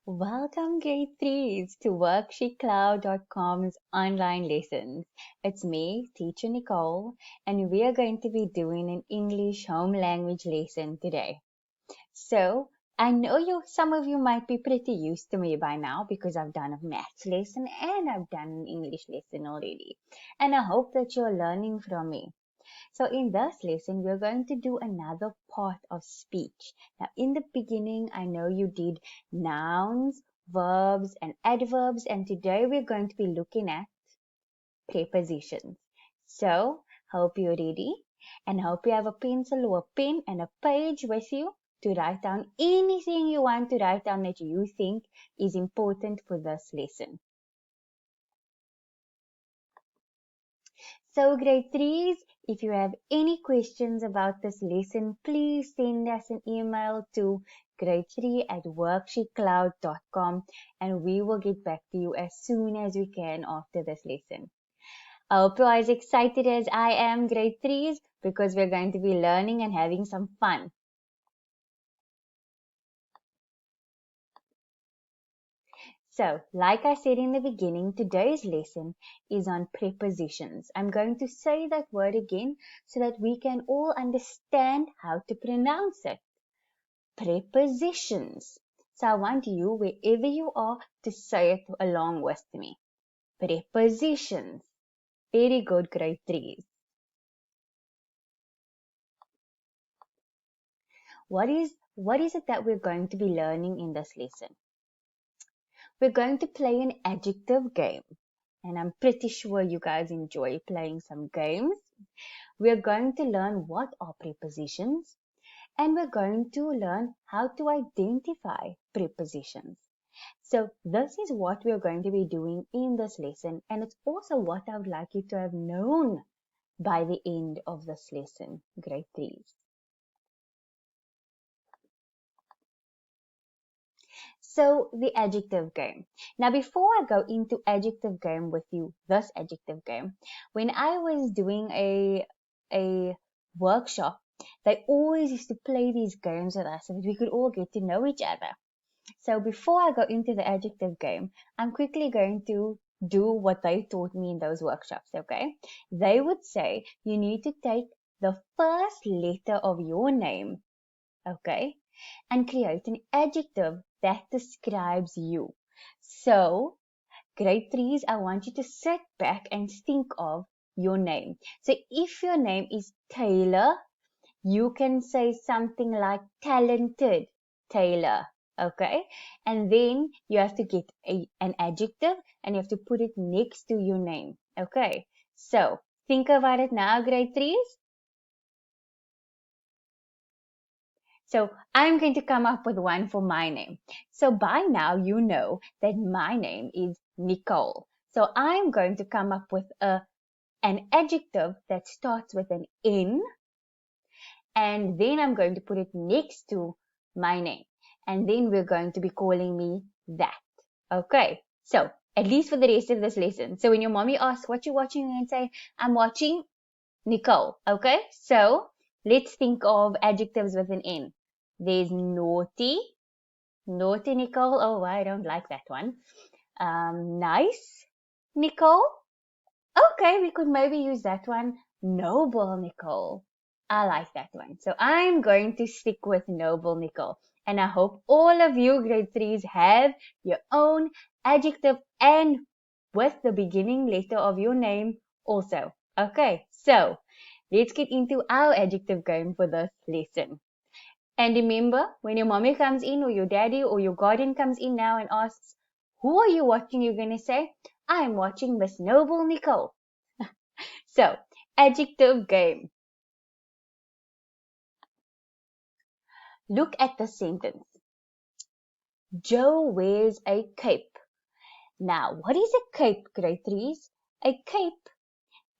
Welcome grade 3s to WorksheetCloud.com's online lessons. It's me, teacher Nicole, and we are going to be doing an English home language lesson today. So, I know some of you might be pretty used to me by now because I've done a maths lesson and I've done an English lesson already. And I hope that you're learning from me. So in this lesson, we're going to do another part of speech. Now, in the beginning, I know you did nouns, verbs, and adverbs, and today we're going to be looking at prepositions. So, hope you're ready, and hope you have a pencil or a pen and a page with you to write down anything you want to write down that you think is important for this lesson. So grade 3s, if you have any questions about this lesson, please send us an email to grade3@worksheetcloud.com and we will get back to you as soon as we can after this lesson. I hope you are as excited as I am, grade 3s, because we're going to be learning and having some fun. So, like I said in the beginning, today's lesson is on prepositions. I'm going to say that word again so that we can all understand how to pronounce it. Prepositions. So I want you, wherever you are, to say it along with me. Prepositions. Very good, grade 3s. What is it that we're going to be learning in this lesson? We're going to play an adjective game. And I'm pretty sure you guys enjoy playing some games. We're going to learn what are prepositions, and we're going to learn how to identify prepositions. So this is what we're going to be doing in this lesson, and it's also what I would like you to have known by the end of this lesson, grade 3s. So the adjective game. Now, before I go into adjective game with you, this adjective game, when I was doing a workshop, they always used to play these games with us so that we could all get to know each other. So before I go into the adjective game, I'm quickly going to do what they taught me in those workshops, okay? They would say you need to take the first letter of your name, okay, and create an adjective that describes you. So, grade 3s, I want you to sit back and think of your name. So, if your name is Taylor, you can say something like talented Taylor, okay? And then you have to get an adjective and you have to put it next to your name, okay? So, think about it now, grade 3s. So I'm going to come up with one for my name. So by now you know that my name is Nicole. So I'm going to come up with an adjective that starts with an N, and then I'm going to put it next to my name. And then we're going to be calling me that. Okay, so at least for the rest of this lesson. So when your mommy asks what you're watching, you can say, I'm watching Nicole. Okay, so let's think of adjectives with an N. There's naughty. Naughty Nicole. Oh, I don't like that one. Nice Nicole. Okay, we could maybe use that one. Noble Nicole. I like that one. So I'm going to stick with Noble Nicole. And I hope all of you grade 3s have your own adjective and with the beginning letter of your name also. Okay, so let's get into our adjective game for this lesson. And remember, when your mommy comes in or your daddy or your guardian comes in now and asks, who are you watching? You're going to say, I'm watching Miss Noble Nicole. So, adjective game. Look at the sentence. Joe wears a cape. Now, what is a cape, grade 3s? A cape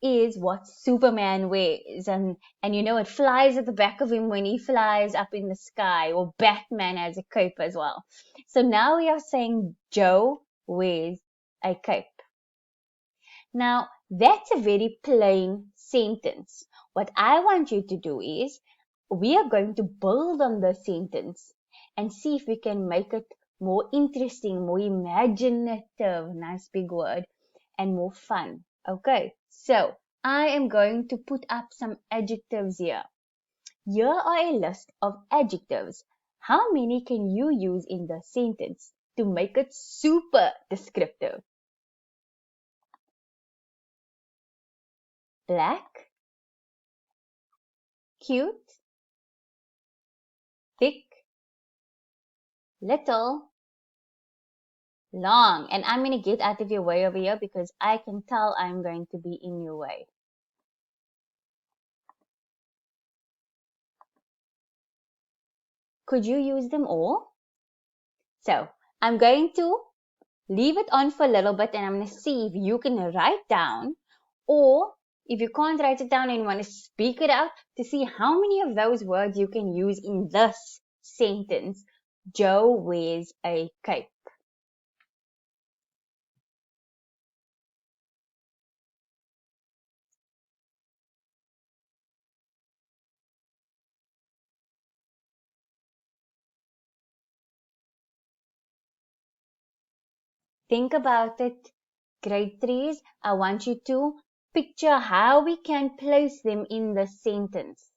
is what Superman wears, and you know it flies at the back of him when he flies up in the sky, or Batman has a cape as well. So now we are saying Joe wears a cape. Now that's a very plain sentence. What I want you to do is we are going to build on the sentence and see if we can make it more interesting, more imaginative, nice big word, and more fun. Okay, so I am going to put up some adjectives here. Here are a list of adjectives. How many can you use in the sentence to make it super descriptive? Black, cute, thick, little, long. And I'm going to get out of your way over here because I can tell I'm going to be in your way. Could you use them all? So I'm going to leave it on for a little bit and I'm going to see if you can write down, or if you can't write it down and you want to speak it out, to see how many of those words you can use in this sentence. Joe wears a cape. Think about it. Grade 3s, I want you to picture how we can place them in the sentence.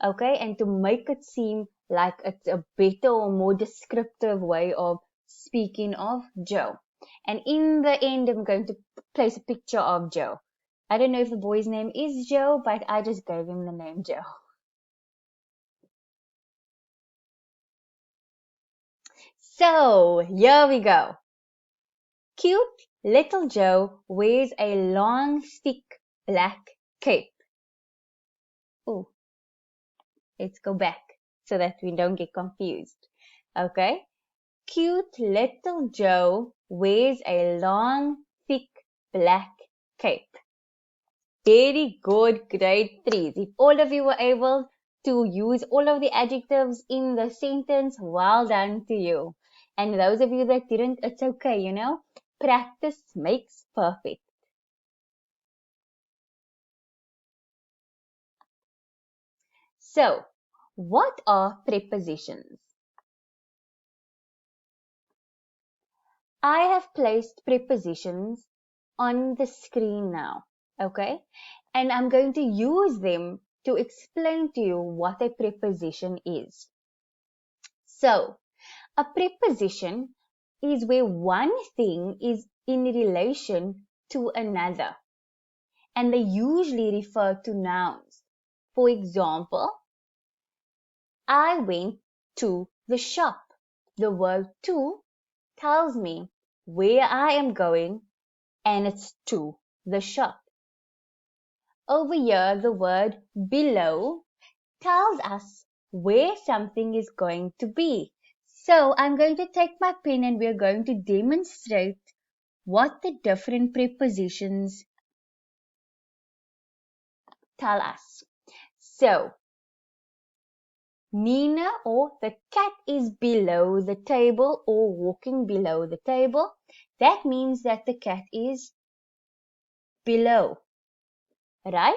Okay, and to make it seem like it's a better or more descriptive way of speaking of Joe. And in the end, I'm going to place a picture of Joe. I don't know if the boy's name is Joe, but I just gave him the name Joe. So, here we go. Cute little Joe wears a long, thick black cape. Ooh, let's go back so that we don't get confused. Okay? Cute little Joe wears a long, thick black cape. Very good, grade 3s. If all of you were able to use all of the adjectives in the sentence, well done to you. And those of you that didn't, it's okay, you know. Practice makes perfect. So, what are prepositions? I have placed prepositions on the screen now, okay? And I'm going to use them to explain to you what a preposition is. So, a preposition is where one thing is in relation to another, and they usually refer to nouns. For example, I went to the shop. The word to tells me where I am going, and it's to the shop. Over here, the word below tells us where something is going to be. So I'm going to take my pen and we're going to demonstrate what the different prepositions tell us. So, Nina, or the cat, is below the table or walking below the table. That means that the cat is below, right?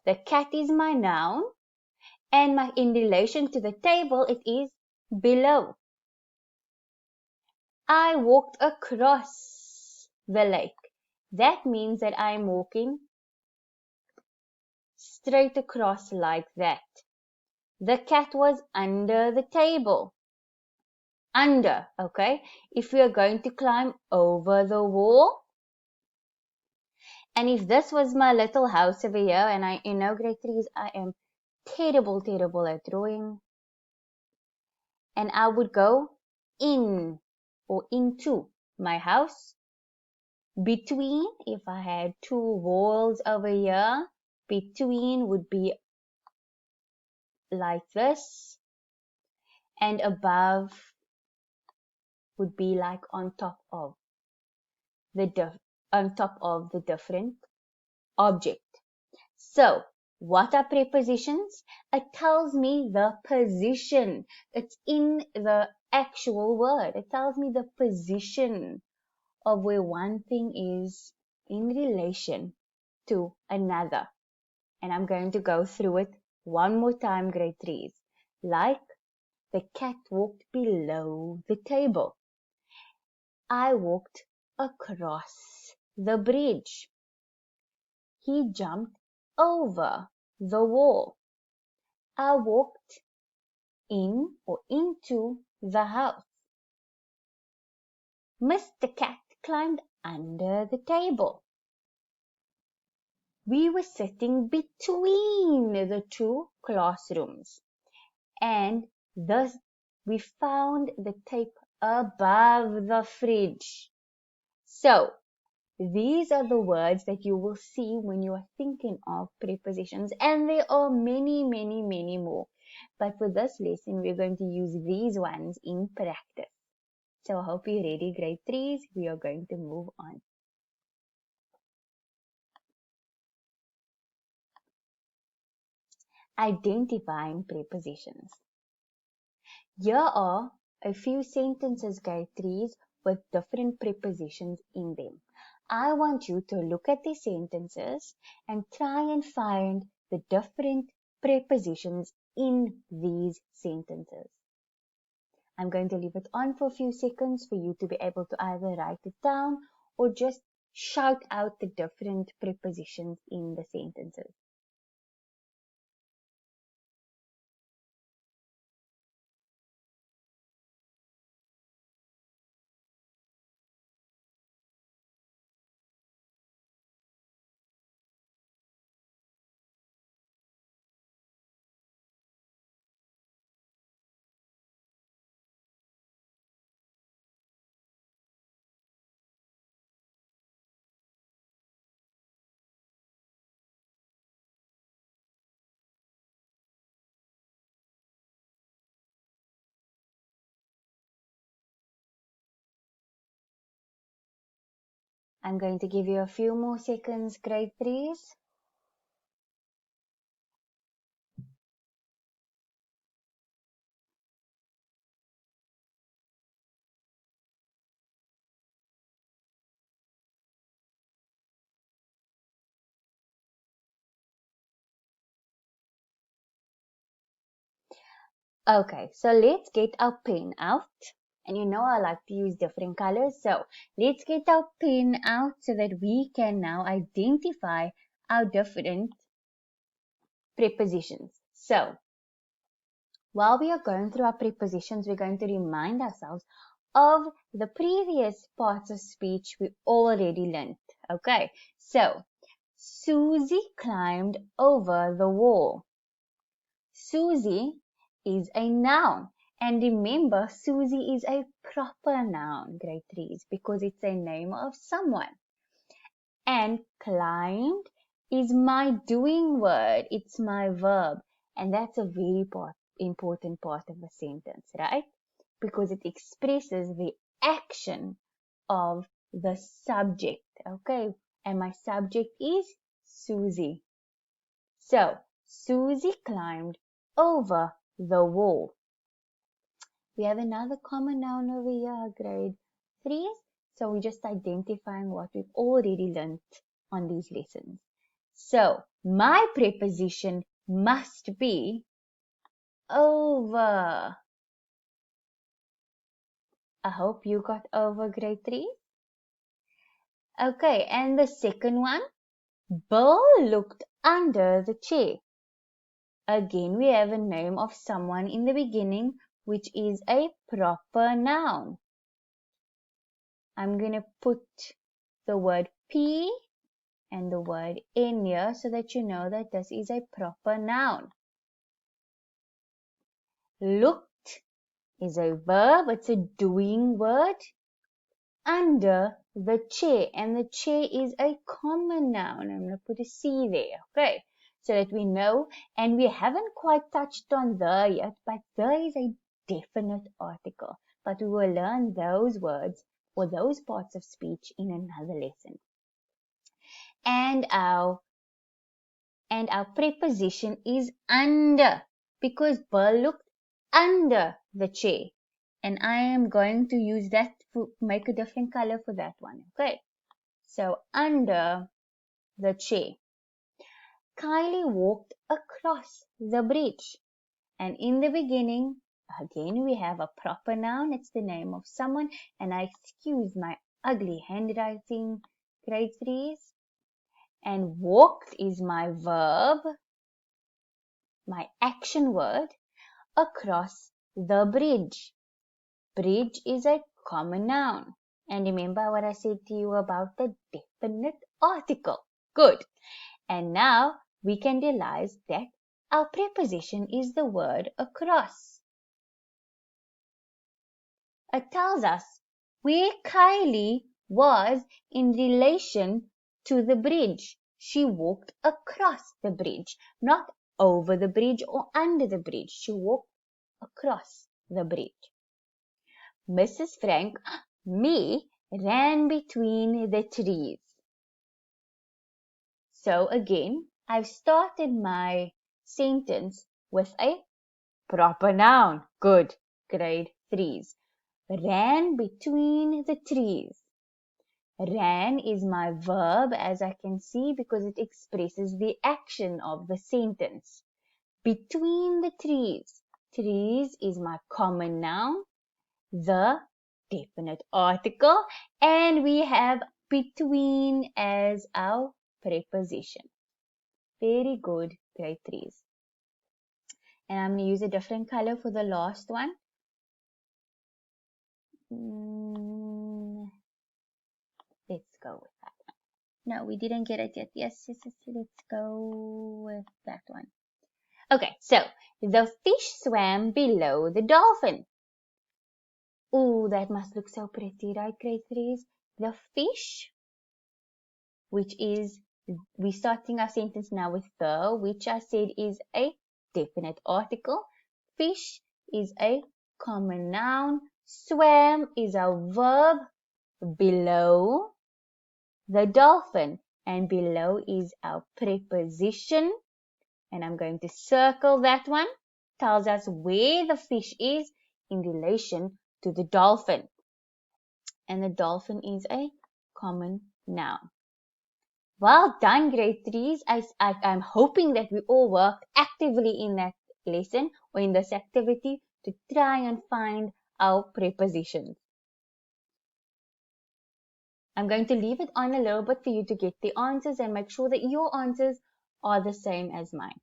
The cat is my noun, and in relation to the table, it is below. I walked across the lake. That means that I'm walking straight across like that. The cat was under the table. Under, okay? If we are going to climb over the wall, and if this was my little house over here, and you know, grade 3s, I am terrible at drawing, and I would go in or into my house. Between, if I had two walls over here, between would be like this, and above would be like on top of the different object. So, what are prepositions? It tells me the position. It's in the actual word. It tells me the position of where one thing is in relation to another. And I'm going to go through it one more time, grade 3s. Like, The cat walked below the table. I walked across the bridge. He jumped over the wall. I walked in or into the house. Mr. Cat climbed under the table. We were sitting between the two classrooms, and thus we found the tape above the fridge. So, these are the words that you will see when you are thinking of prepositions, and there are many, many, many more. But for this lesson, we're going to use these ones in practice. So I hope you're ready, grade 3s. We are going to move on. Identifying prepositions. Here are a few sentences, grade 3s, with different prepositions in them. I want you to look at these sentences and try and find the different prepositions in these sentences. I'm going to leave it on for a few seconds for you to be able to either write it down or just shout out the different prepositions in the sentences. I'm going to give you a few more seconds, grade 3s. Okay, so let's get our pen out. And you know I like to use different colors. So let's get our pen out so that we can now identify our different prepositions. So while we are going through our prepositions, we're going to remind ourselves of the previous parts of speech we already learned. Okay, so Susie climbed over the wall. Susie is a noun. And remember, Susie is a proper noun, grade 3s, because it's a name of someone. And climbed is my doing word. It's my verb. And that's a very important part of the sentence, right? Because it expresses the action of the subject. Okay, and my subject is Susie. So, Susie climbed over the wall. We have another common noun over here, grade 3. So we're just identifying what we've already learned on these lessons. So my preposition must be over. I hope you got over, grade 3. Okay, and the second one, Bill looked under the chair. Again, we have a name of someone in the beginning, which is a proper noun. I'm going to put the word P and the word N here so that you know that this is a proper noun. Looked is a verb, it's a doing word. Under the chair, and the chair is a common noun. I'm going to put a C there, okay, so that we know, and we haven't quite touched on the yet, but the is a definite article, but we will learn those words or those parts of speech in another lesson. And our preposition is under, because Bill looked under the chair. And I am going to use that to make a different color for that one. Okay. So under the chair. Kylie walked across the bridge. And in the beginning, Again, we have a proper noun. It's the name of someone. And I excuse my ugly handwriting, grade 3s. And walked is my verb, my action word, across the bridge. Bridge is a common noun. And remember what I said to you about the definite article. Good. And now we can realize that our preposition is the word across. It tells us where Kylie was in relation to the bridge. She walked across the bridge, not over the bridge or under the bridge. She walked across the bridge. Mrs. Frank, me, ran between the trees. So again, I've started my sentence with a proper noun. Good, grade 3s. Ran between the trees. Ran is my verb, as I can see, because it expresses the action of the sentence. Between the trees. Trees is my common noun, the definite article, and we have between as our preposition. Very good, grade 3s. And I'm going to use a different color for the last one. Let's go with that one. No, we didn't get it yet. Yes, let's go with that one. Okay, so the fish swam below the dolphin. Oh, that must look so pretty, right, grade 3s? The fish, which is, we're starting our sentence now with the, which I said is a definite article. Fish is a common noun. Swam is a verb. Below the dolphin, and below is our preposition, and I'm going to circle that one. Tells us where the fish is in relation to the dolphin, and the dolphin is a common noun. Well done, grade 3s. I'm hoping that we all work actively in that lesson or in this activity to try and find our prepositions. I'm going to leave it on a little bit for you to get the answers and make sure that your answers are the same as mine.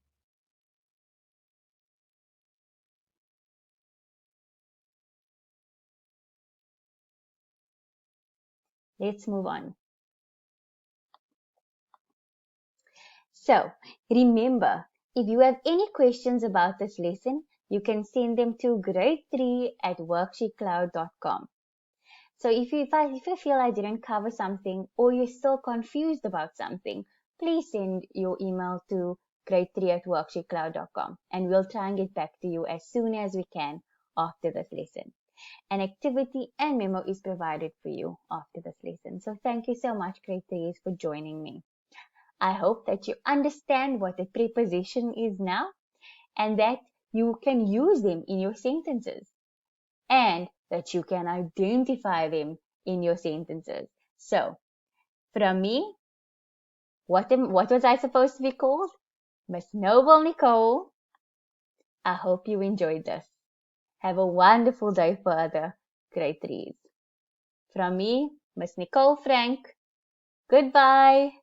Let's move on. So, remember, if you have any questions about this lesson, you can send them to grade3@worksheetcloud.com. So if you feel I didn't cover something or you're still confused about something, please send your email to grade3@worksheetcloud.com and we'll try and get back to you as soon as we can after this lesson. An activity and memo is provided for you after this lesson. So thank you so much, grade 3s, for joining me. I hope that you understand what a preposition is now and that you can use them in your sentences and that you can identify them in your sentences. So, from me, what was I supposed to be called? Miss Noble Nicole. I hope you enjoyed this. Have a wonderful day further, grade 3s. From me, Miss Nicole Frank. Goodbye.